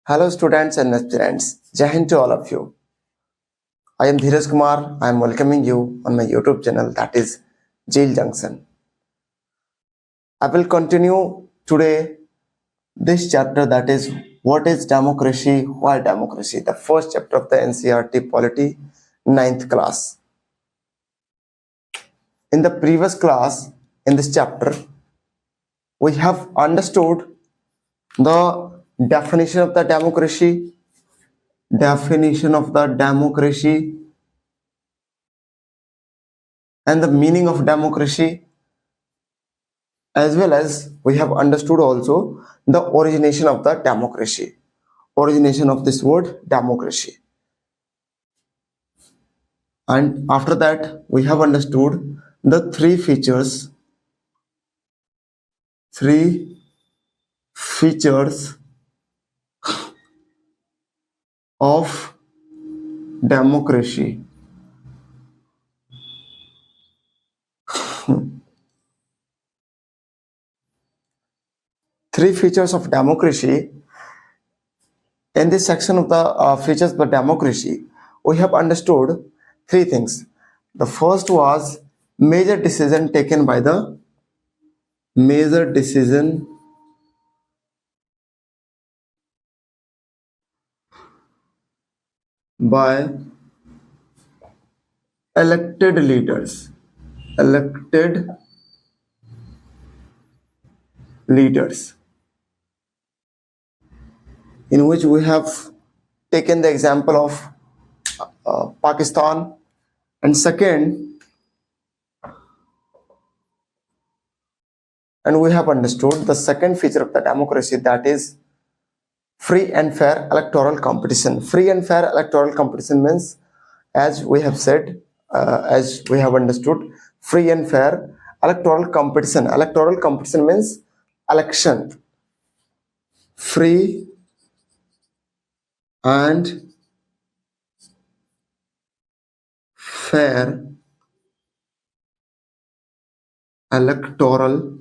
Hello students and aspirants, Jai Hind to all of you. I am Dheeraj Kumar. I am welcoming you on my YouTube channel, that is Jail Junction. I will continue today this chapter, that is what is democracy, why democracy, the first chapter of the NCERT Polity 9th class. In the previous class, in this chapter, we have understood the definition of the democracy and the meaning of democracy, as well as we have understood also the origination of this word democracy. And after that, we have understood the three features of democracy. Three features of democracy. In this section of the features of the democracy, we have understood three things. The first was major decision taken by the elected leaders, in which we have taken the example of Pakistan. And second, and we have understood the second feature of the democracy, that is free and fair electoral competition. Free and fair electoral competition means, as we have said, as we have understood, free and fair electoral competition. Electoral competition means election. Free and fair electoral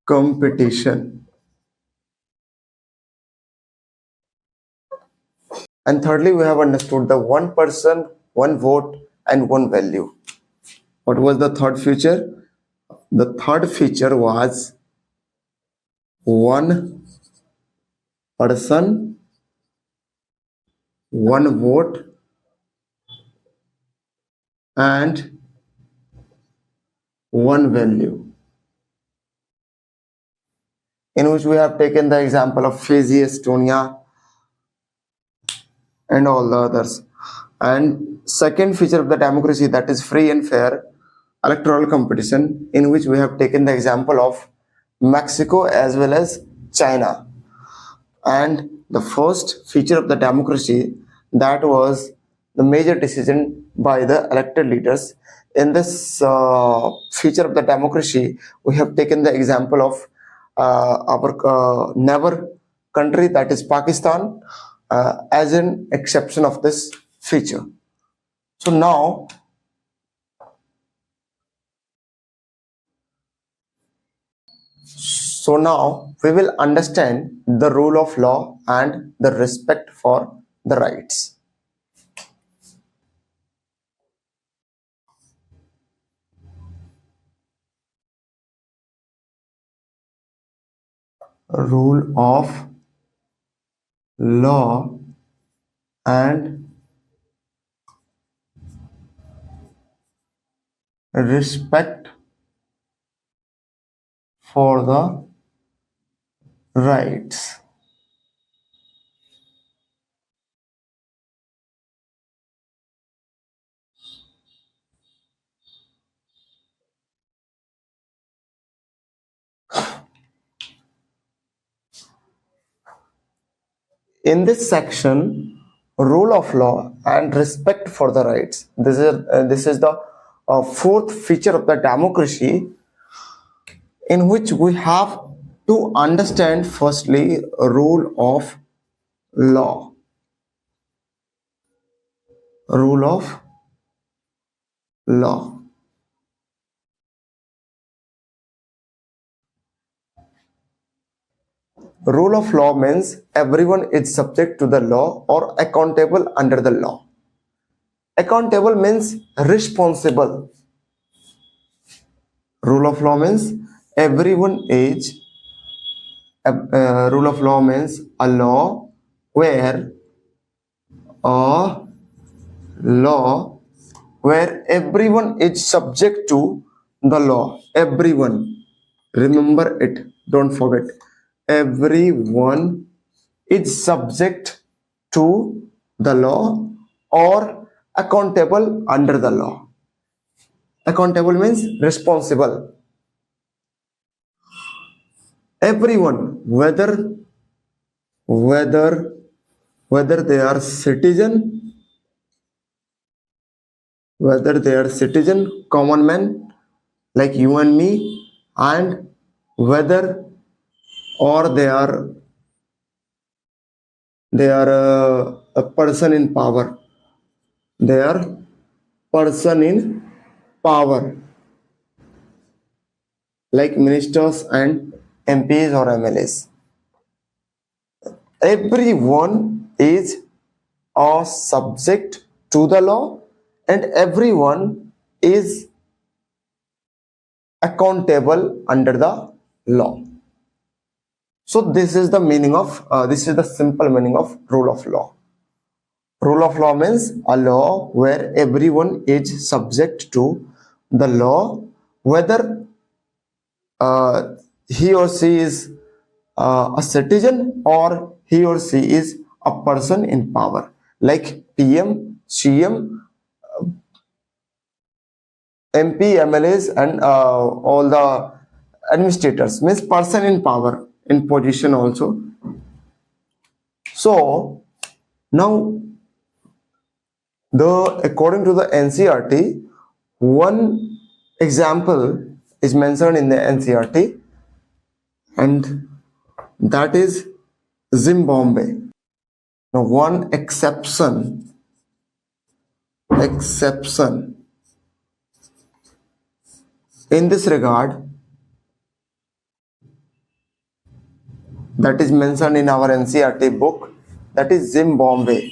competition. And thirdly, we have understood the one person, one vote, and one value. What was the third feature? The third feature was one person, one vote, and one value, in which we have taken the example of Fiji, Estonia, and all the others. And second feature of the democracy, that is free and fair electoral competition, in which we have taken the example of Mexico as well as China. And the first feature of the democracy, that was the major decision by the elected leaders. In this feature of the democracy, we have taken the example of our neighbor country, that is Pakistan, as an exception of this feature. So now we will understand the rule of law and the respect for the rights. Rule of law and respect for the rights. In this section, rule of law and respect for the rights, this is the fourth feature of the democracy, in which we have to understand firstly rule of law. Rule of law. Rule of law means everyone is subject to the law or accountable under the law. Accountable means responsible. Rule of law means everyone is rule of law means a law where a law where everyone is subject to the law. Everyone, remember it, don't forget. Everyone is subject to the law or accountable under the law. Accountable means responsible. Everyone, whether they are citizen, common man like you and me, and whether or they are a person in power. They are person in power like ministers and MPs or MLAs. Everyone is a subject to the law and everyone is accountable under the law. So this is the meaning of this is the simple meaning of rule of law. Rule of law means a law where everyone is subject to the law, whether he or she is a citizen or he or she is a person in power like PM, CM, MP, MLAs and all the administrators, means person in power, in position also. So now according to the NCERT, one example is mentioned in the NCERT and that is Zimbabwe. Now one exception in this regard that is mentioned in our NCERT book, that is Zimbabwe.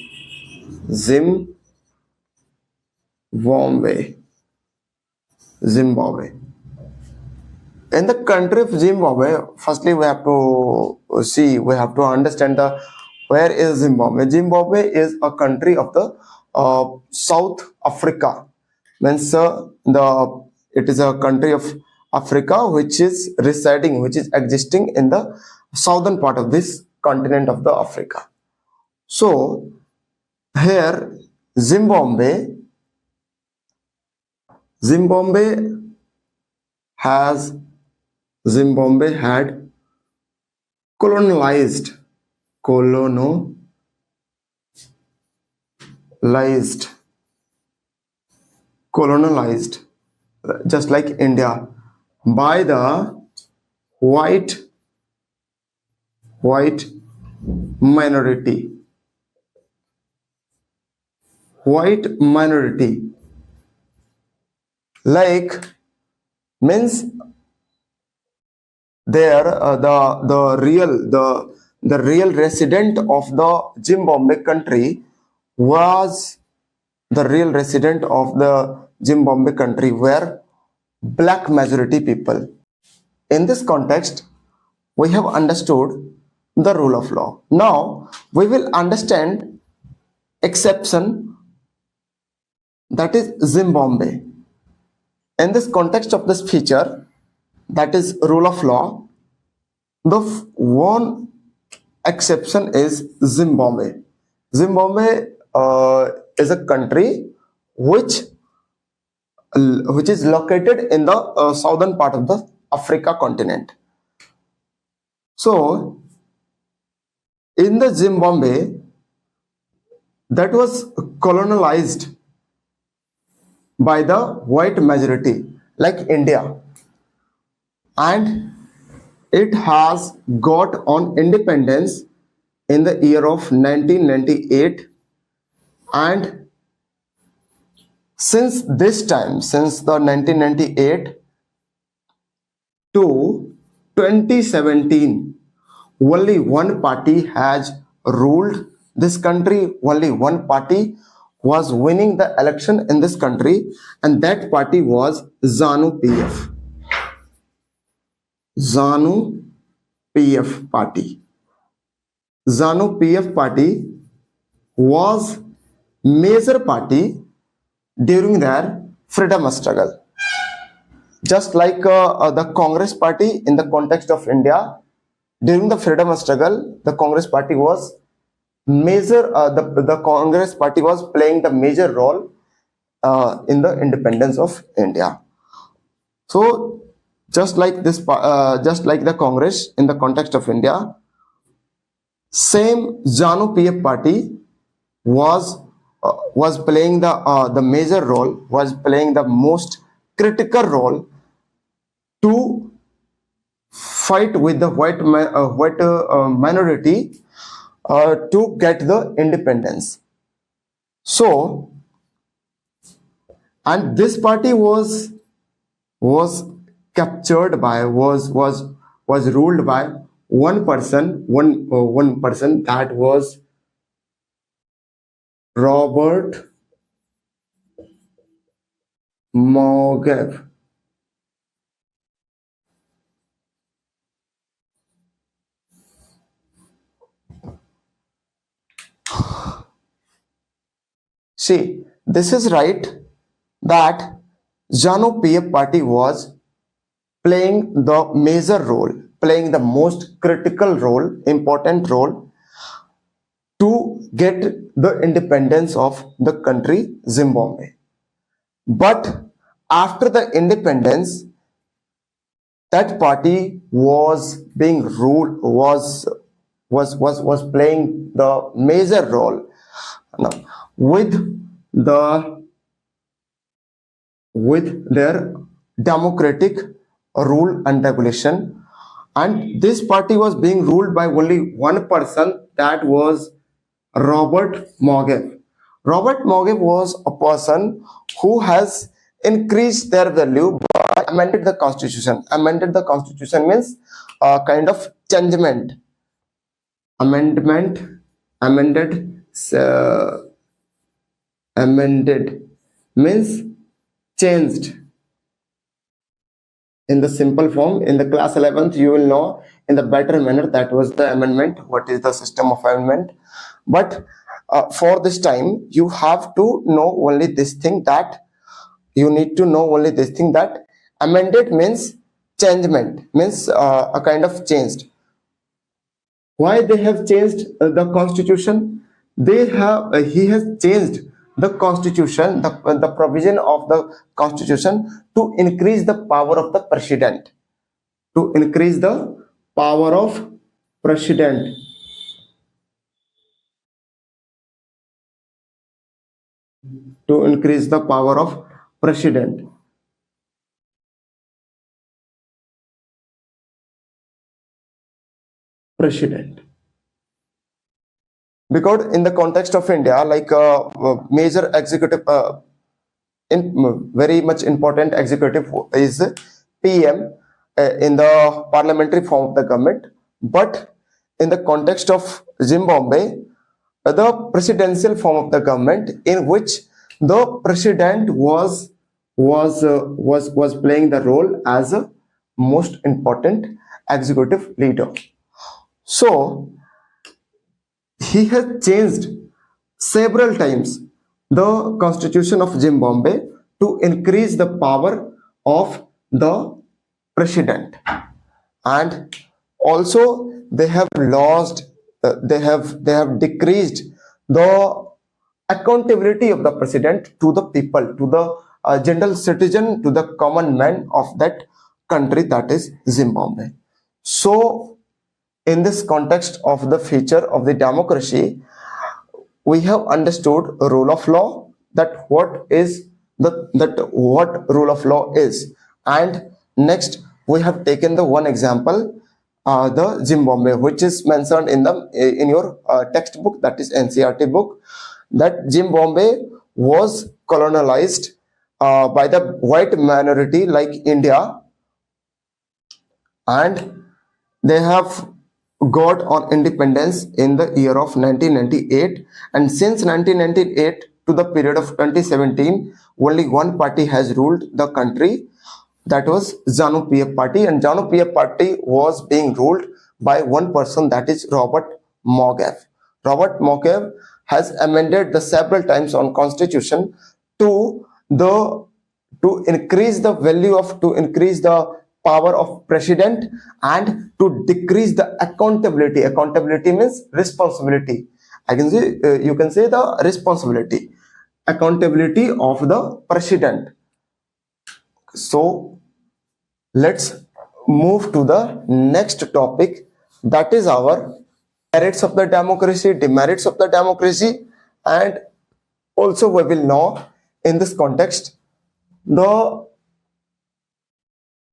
In the country of Zimbabwe, firstly we have to understand where is Zimbabwe. Zimbabwe is a country of the South Africa. Means it is a country of Africa which is existing in the southern part of this continent of the Africa. So here Zimbabwe had colonized just like India by the white minority. Like means there the real resident of the Zimbabwe country was were black majority people. In this context, we have understood the rule of law. Now we will understand exception, that is Zimbabwe. In this context of this feature, that is rule of law, the one exception is Zimbabwe. Zimbabwe is a country which is located in the southern part of the Africa continent. So in the Zimbabwe, that was colonized by the white majority like India, and it has got on independence in the year of 1998, and since the 1998 to 2017, only one party has ruled this country, only one party was winning the election in this country, and that party was ZANU PF. ZANU PF party. ZANU PF party was major party during their freedom struggle. Just like the Congress party in the context of India, during the freedom struggle, the Congress party was the Congress party was playing the major role in the independence of India. So just like just like the Congress in the context of India, same ZANU PF party was playing the major role, was playing the most critical role to fight with the white minority to get the independence. So, and this party was captured by was ruled by one person that was Robert Mugabe. See, this is right that ZANU PF party was playing the major role, playing the most critical role, important role to get the independence of the country Zimbabwe. But after the independence, that party was being ruled, was playing the major role with their democratic rule and regulation, and this party was being ruled by only one person, that was Robert Mugabe. Robert Mugabe was a person who has increased their value by amended the constitution. Amended the constitution means a kind of changement. Amended means changed. In the simple form, in the class 11th, you will know in the better manner that was the amendment, what is the system of amendment. But for this time, you have to know only this thing, that you need to know only this thing, that amended means changement, means a kind of changed. Why they have changed the constitution? He has changed the constitution, the provision of the constitution to increase the power of the president. To increase the power of president. To increase the power of president. Because in the context of India, like major executive, very much important executive is PM in the parliamentary form of the government. But in the context of Zimbabwe, the presidential form of the government, in which the president was playing the role as a most important executive leader. So he has changed several times the constitution of Zimbabwe to increase the power of the president, and also they have lost, they have decreased the accountability of the president to the people, to the general citizen, to the common man of that country, that is Zimbabwe. So in this context of the feature of the democracy, we have understood rule of law, that what rule of law is. And next we have taken the one example, the Zimbabwe, which is mentioned in your textbook, that is NCERT book, that Zimbabwe was colonized by the white minority like India, and they have got on independence in the year of 1998, and since 1998 to the period of 2017 only one party has ruled the country, that was ZANU PF party, and ZANU PF party was being ruled by one person, that is Robert Mugabe. Robert Mugabe has amended the several times on constitution to the to increase the value of to increase the power of president and to decrease the accountability means responsibility. I can say you can say the accountability of the president. So let's move to the next topic, that is our merits of the democracy, demerits of the democracy, and also we will know in this context the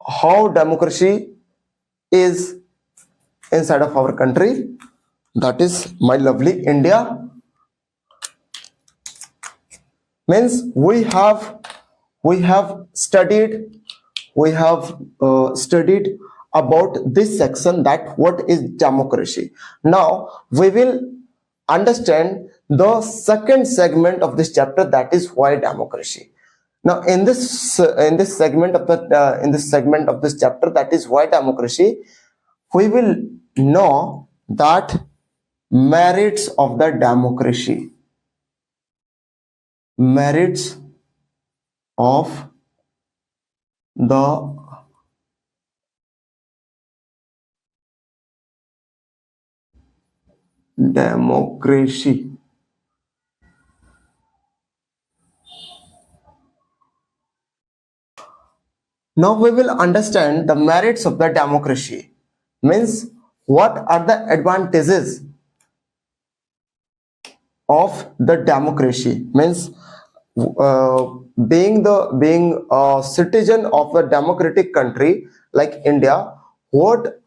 how democracy is inside of our country, that is my lovely India. Means we have studied about this section, that what is democracy. Now we will understand the second segment of this chapter, that is why democracy. Now in this segment of this chapter, that is why democracy, we will know that merits of the democracy, merits of the democracy. Now we will understand the merits of the democracy, means what are the advantages of the democracy, means being a citizen of a democratic country like India, what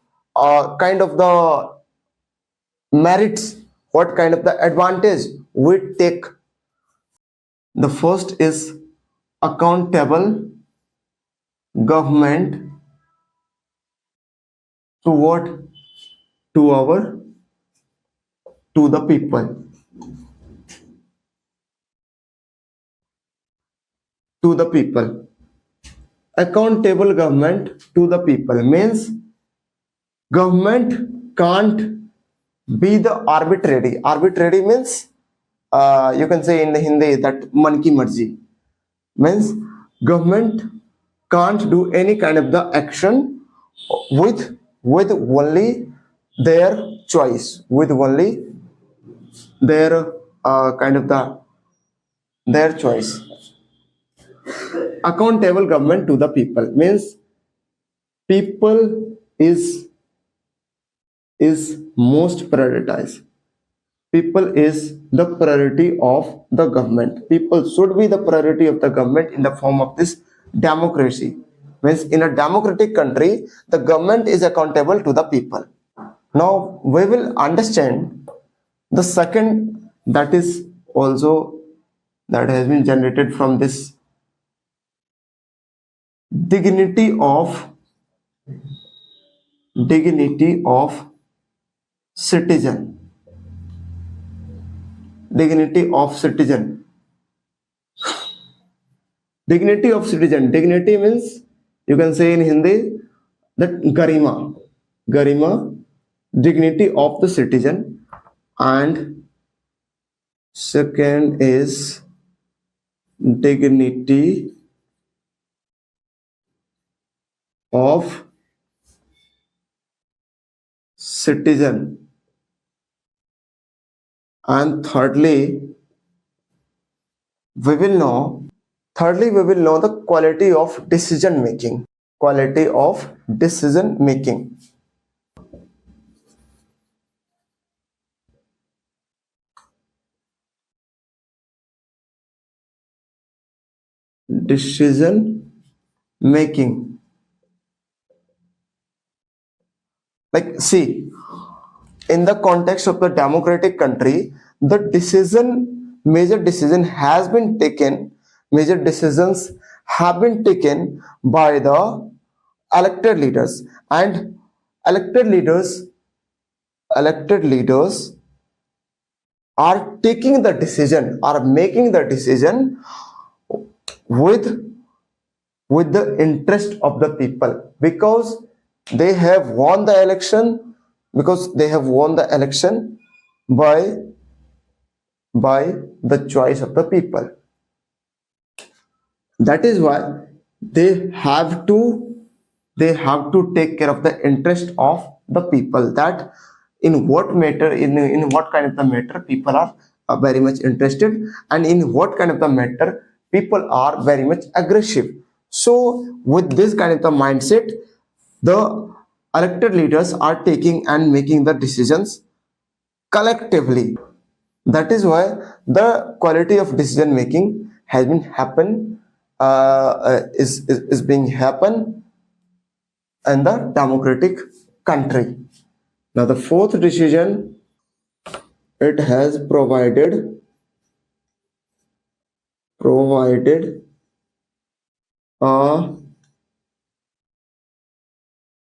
kind of the merits, what kind of the advantage we take. The first is accountable government to what? To the people. To the people. Accountable government to the people means government can't be the arbitrary. Arbitrary means you can say in the Hindi that man ki marzi, means government can't do any kind of the action with only their choice, with only their their choice. Accountable government to the people means people is most prioritized. People is the priority of the government. People should be the priority of the government in the form of this democracy. Means in a democratic country, the government is accountable to the people. Now we will understand the second, that is also that has been generated from this dignity of citizen. Dignity of citizen. Dignity of citizen. Dignity means you can say in Hindi that garima. Garima, dignity of the citizen. And second is dignity of citizen. And thirdly we will know the quality of decision making. Quality of decision making. Decision making. Like see, in the context of the democratic country, the major decisions have been taken by the elected leaders, and elected leaders elected leaders are taking the decision, are making the decision with the interest of the people, because they have won the election, by the choice of the people. That is why they have to take care of the interest of the people, that in what matter, in what kind of the matter people are very much interested, and in what kind of the matter people are very much aggressive. So with this kind of the mindset, the elected leaders are taking and making the decisions collectively. That is why the quality of decision making has been happen is being happen in the democratic country. Now the fourth decision, it has provided a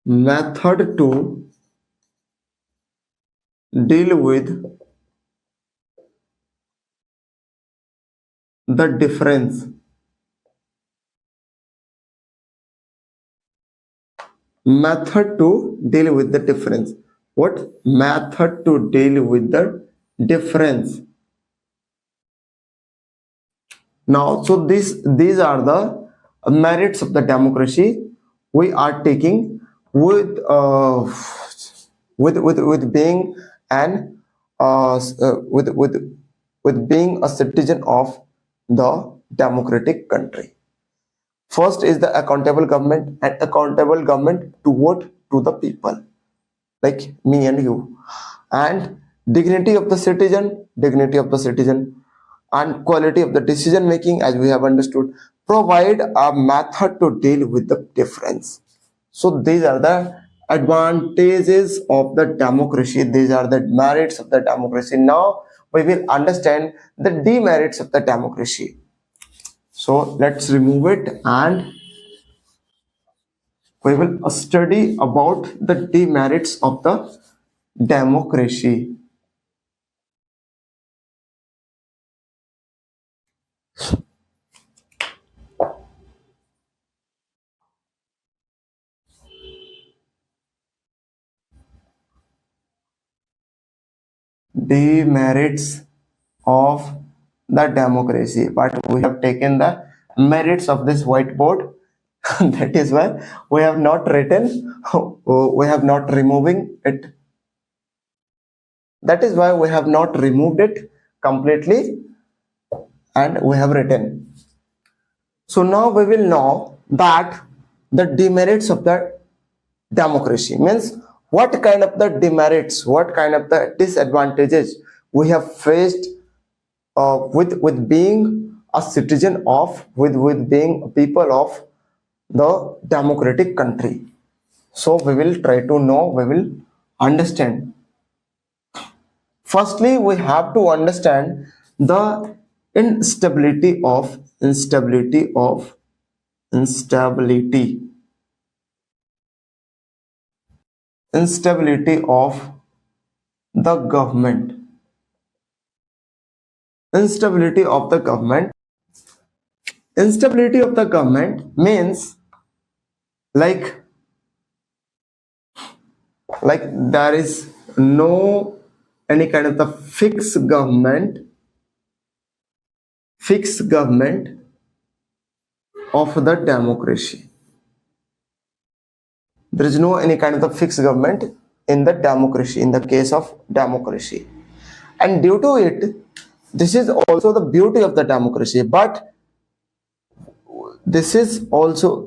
method to deal with the difference. Method to deal with the difference. What method to deal with the difference? Now, so these are the merits of the democracy we are taking with being an with being a citizen of the democratic country. First is the accountable government, and accountable government to what? To the people, like me and you. And dignity of the citizen, and quality of the decision making, as we have understood, provide a method to deal with the difference. So these are the advantages of the democracy, these are the merits of the democracy. Now we will understand the demerits of the democracy. So let's remove it, and we will study about the demerits of the democracy. Demerits of the democracy, but we have taken the merits of this whiteboard. That is why we have not written, we have not removing it. That is why we have not removed it completely, and we have written. So now we will know that the demerits of the democracy means what kind of the demerits, what kind of the disadvantages we have faced with being a citizen of, with being a people of the democratic country. So we will try to know, we will understand. Firstly, we have to understand the instability of instability of instability instability of the government. Instability of the government. Instability of the government means like there is no any kind of the fixed government of the democracy. There is no any kind of the fixed government in the democracy, in the case of democracy. And due to it, this is also the beauty of the democracy, but this is also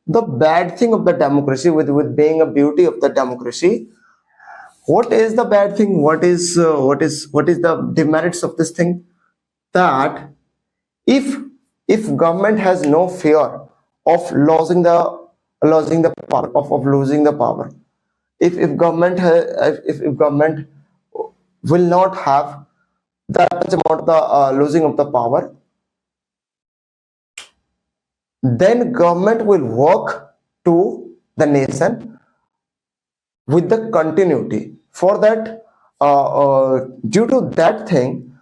the bad thing of the democracy, with being a beauty of the democracy. What is the bad thing? What is the demerits of this thing? That if government has no fear of losing the power, of losing the power, if government if government will not have that much amount of the losing of the power, then government will work to the nation, with the continuity. For that, due to that thing,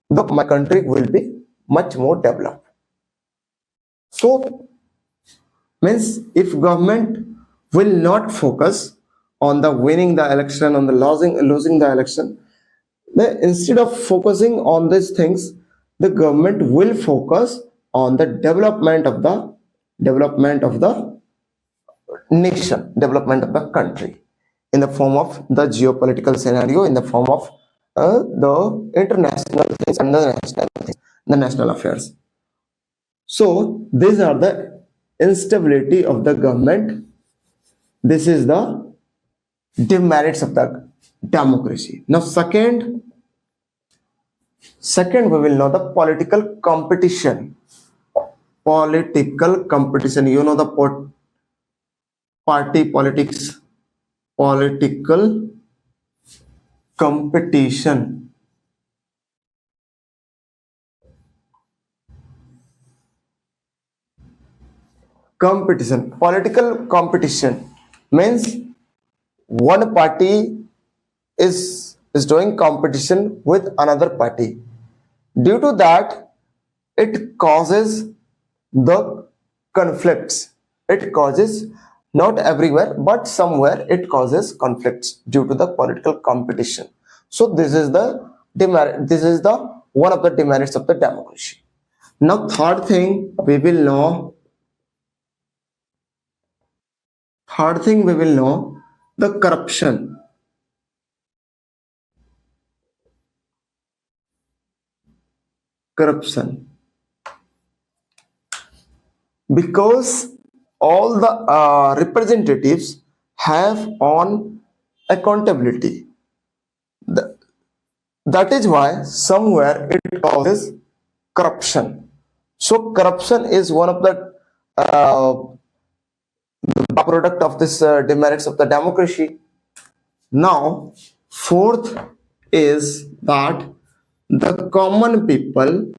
my country will be much more developed. So means if government will not focus on the winning the election, on the losing the election, then instead of focusing on these things, the government will focus on the development of the nation, development of the country, in the form of the geopolitical scenario, in the form of the international things and the national things, the national affairs. So these are the instability of the government. This is the demerits of the democracy. Now second we will know the political competition. Political competition, you know the party politics, political competition. Political competition means one party is doing competition with another party. Due to that, it causes the conflicts. It causes, not everywhere but somewhere, it causes conflicts due to the political competition. So this is the demerit, this is the one of the demerits of the democracy. Now third thing we will know the corruption. Because all the representatives have on accountability. That is why somewhere it causes corruption. So corruption is one of the product of this demerits of the democracy. Now fourth is that the common people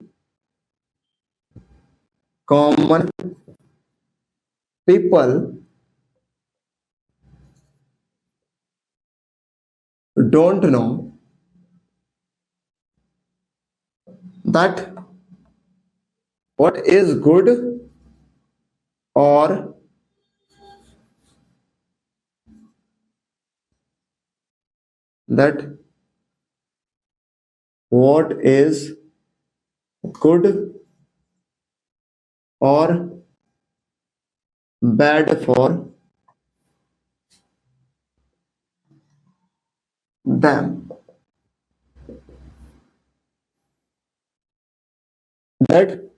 don't know that what is good or that what is good or bad for them. That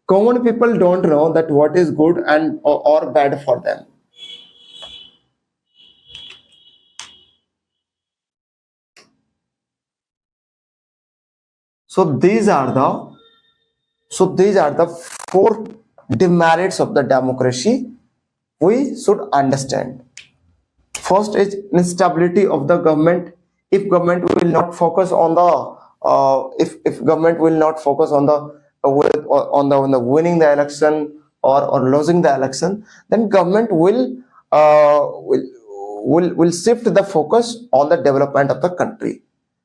common people don't know that what is good and or bad for them. So these are the four demerits of the democracy we should understand. First is instability of the government. If government will not focus on the if government will not focus on the winning the election or losing the election, then government will shift the focus on the development of the country.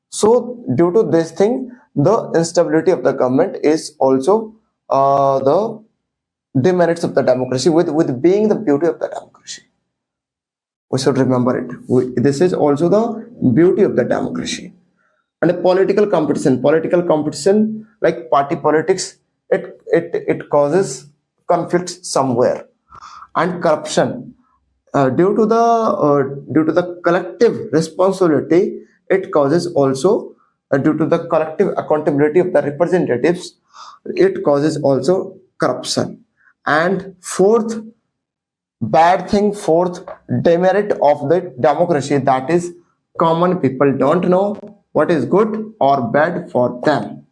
So due to this thing, the instability of the government is also the demerits of the democracy, with being the beauty of the democracy. We should remember it. This is also the beauty of the democracy. And a political competition like party politics, it causes conflicts somewhere. And corruption, due to the collective responsibility, it causes also due to the collective accountability of the representatives, it causes also corruption. And fourth demerit of the democracy, that is common people don't know what is good or bad for them.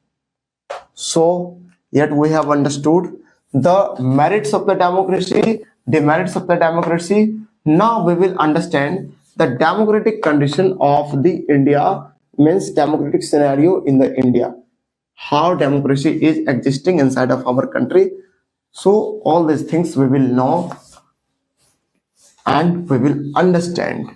So yet we have understood the merits of the democracy, demerits of the democracy. Now we will understand the democratic condition of the India, means democratic scenario in the India, how democracy is existing inside of our country. So all these things we will know and we will understand.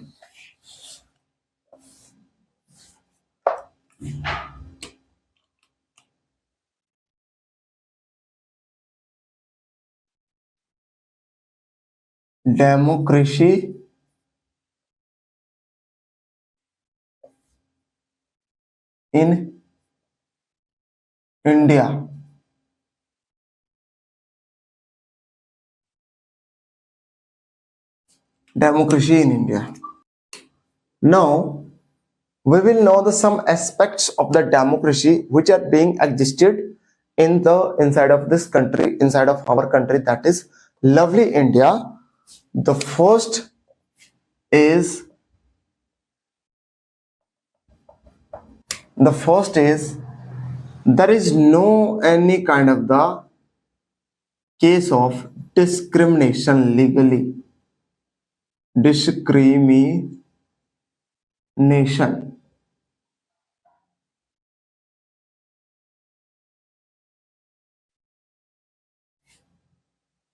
Democracy in India. Democracy in India. Now we will know the some aspects of the democracy which are being existed in the inside of this country, inside of our country, that is lovely India. The is first is there is no any kind of the case of discrimination legally. Discrimination.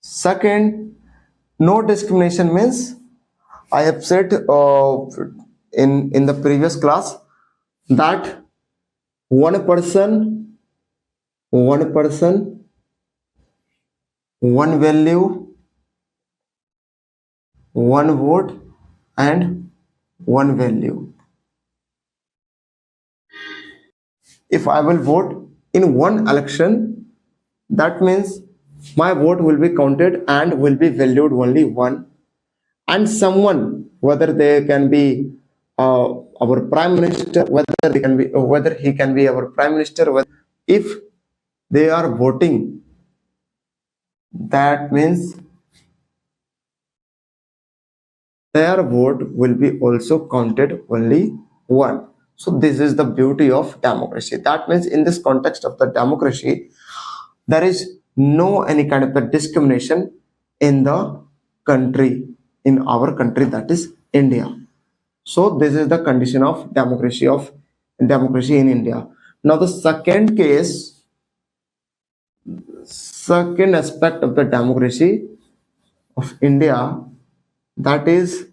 Second, no discrimination means I have said in the previous class that one person, one value, one vote, and one value. If I will vote in one election, that means my vote will be counted and will be valued only one. And someone, whether they can be our prime minister, whether he can be our prime minister, if they are voting, that means their vote will be also counted only one. So this is the beauty of democracy. That means in this context of the democracy, there is no any kind of the discrimination in the country, in our country, that is India. So this is the condition of democracy in India. Now the second aspect of the democracy of India, that is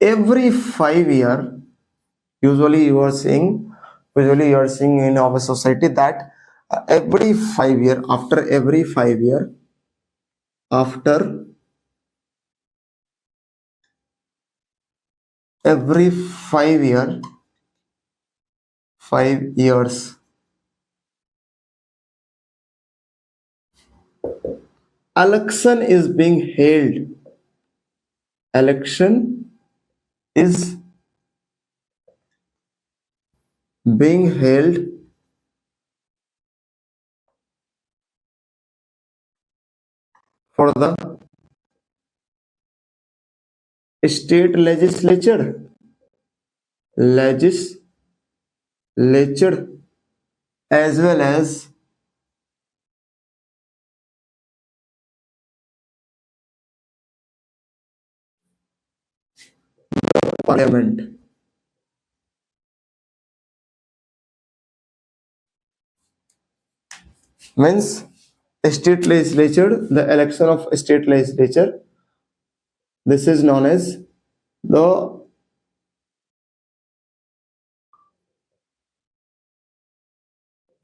every 5 year. Usually you are seeing in our society that every 5 year, after every 5 year, after every 5 years, election is being held. Election is being held for the state legislature as well as parliament. Means state legislature, the election of state legislature, this is known as the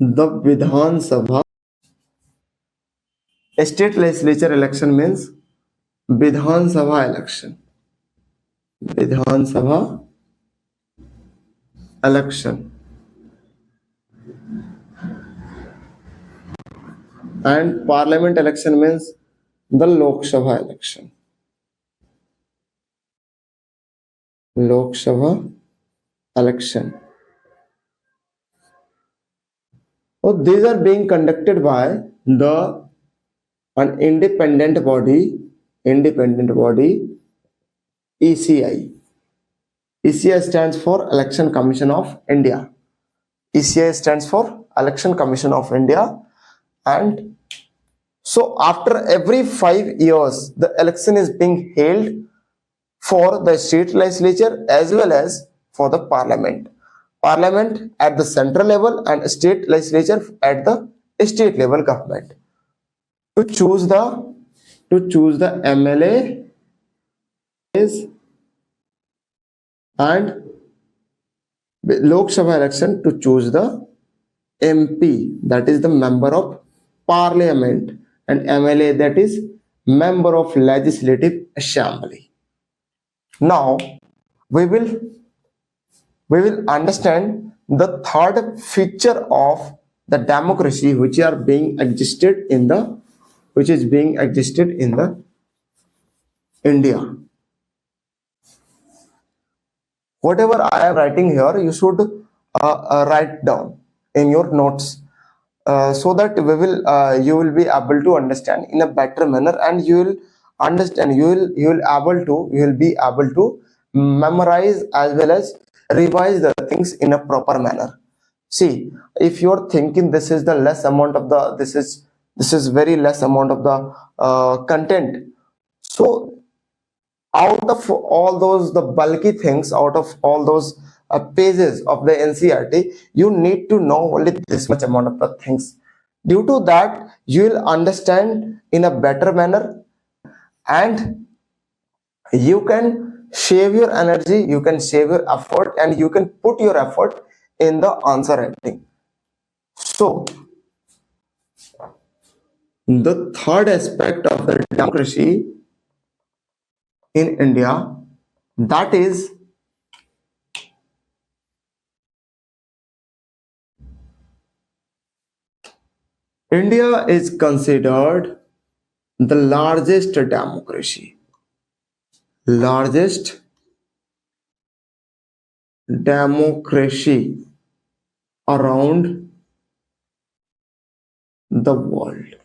Vidhan Sabha. State legislature election means Vidhan Sabha election. Vidhan Sabha election. And parliament election means the Lok Sabha election. Lok Sabha election. So these are being conducted by an independent body, ECI. ECI stands for Election Commission of India. ECI stands for Election Commission of India. And so after every 5 years, the election is being held for the state legislature as well as for the parliament. Parliament at the central level and state legislature at the state level government. To choose the MLA MLAs and Lok Sabha election to choose the MP, that is the member of parliament, and MLA, that is member of legislative assembly. Now we will understand the third feature of the democracy which is being existed in the India. Whatever I am writing here, you should write down in your notes, so that you will be able to understand in a better manner, and you will understand, you will be able to memorize as well as revise the things in a proper manner. See, if you are thinking this is the less amount of the this is very less amount of the content, so out of all those the bulky things, out of all those pages of the NCERT, you need to know only this much amount of the things. Due to that, you will understand in a better manner, and you can save your energy, you can save your effort, and you can put your effort in the answer writing. So the third aspect of the democracy in India, that is India is considered the largest democracy around the world.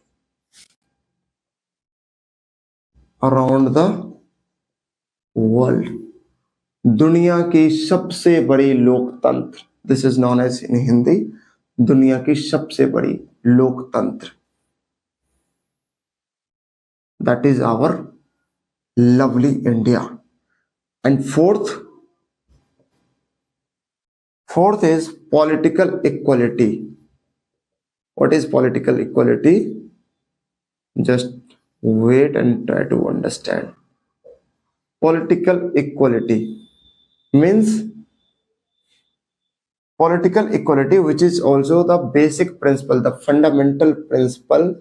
दुनिया की सबसे बड़ी लोकतंत्र, this is known as in Hindi, दुनिया की सबसे बड़ी लोकतंत्र, that is our lovely India. And fourth is political equality. What is political equality? Just wait and try to understand. Political equality means political equality, which is also the basic principle, the fundamental principle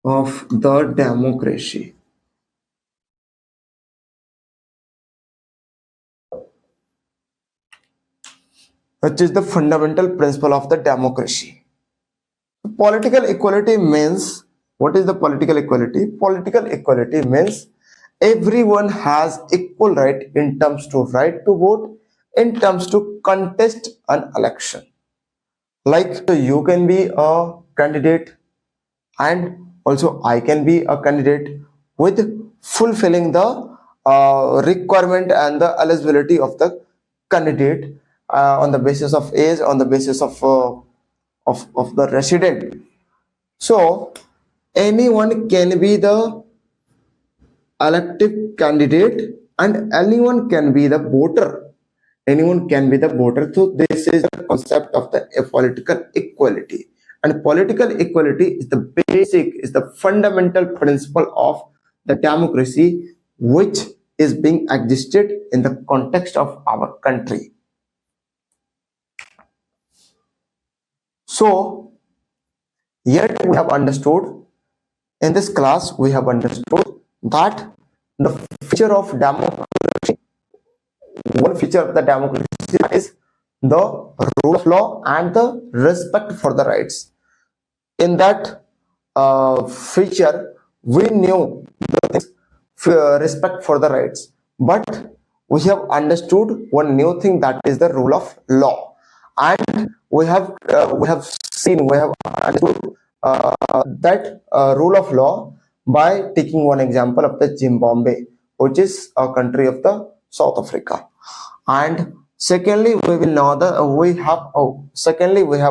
of the democracy. Which is the fundamental principle of the democracy. Political equality means, what is the political equality? Political equality means everyone has equal right in terms to right to vote, in terms to contest an election. Like you can be a candidate, and also I can be a candidate with fulfilling the requirement and the eligibility of the candidate on the basis of age, on the basis of the resident. So anyone can be the elective candidate, and anyone can be the voter. So this is the concept of the political equality. And political equality is the fundamental principle of the democracy, which is being existed in the context of our country. So yet we have understood, in this class we have understood that the feature of democracy, one feature of the democracy is the rule of law and the respect for the rights. In that feature, we knew the things, respect for the rights, but we have understood one new thing, that is the rule of law. And we have understood that rule of law by taking one example of the Zimbabwe, which is a country of the South Africa. And secondly, we have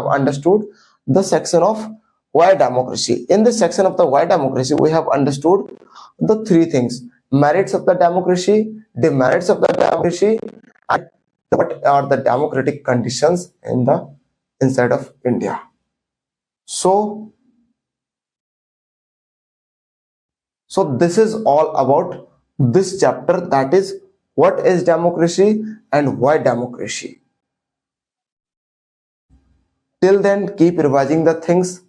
understood the section of Why democracy? In this section of the why democracy, we have understood the three things: merits of the democracy, demerits of the democracy, and what are the democratic conditions in the inside of India. So, this is all about this chapter, that is what is democracy and why democracy. Till then, keep revising the things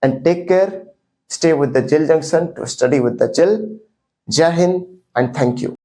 and take care. Stay with the Jill Junction to study with the Jill. Jai Hind and thank you.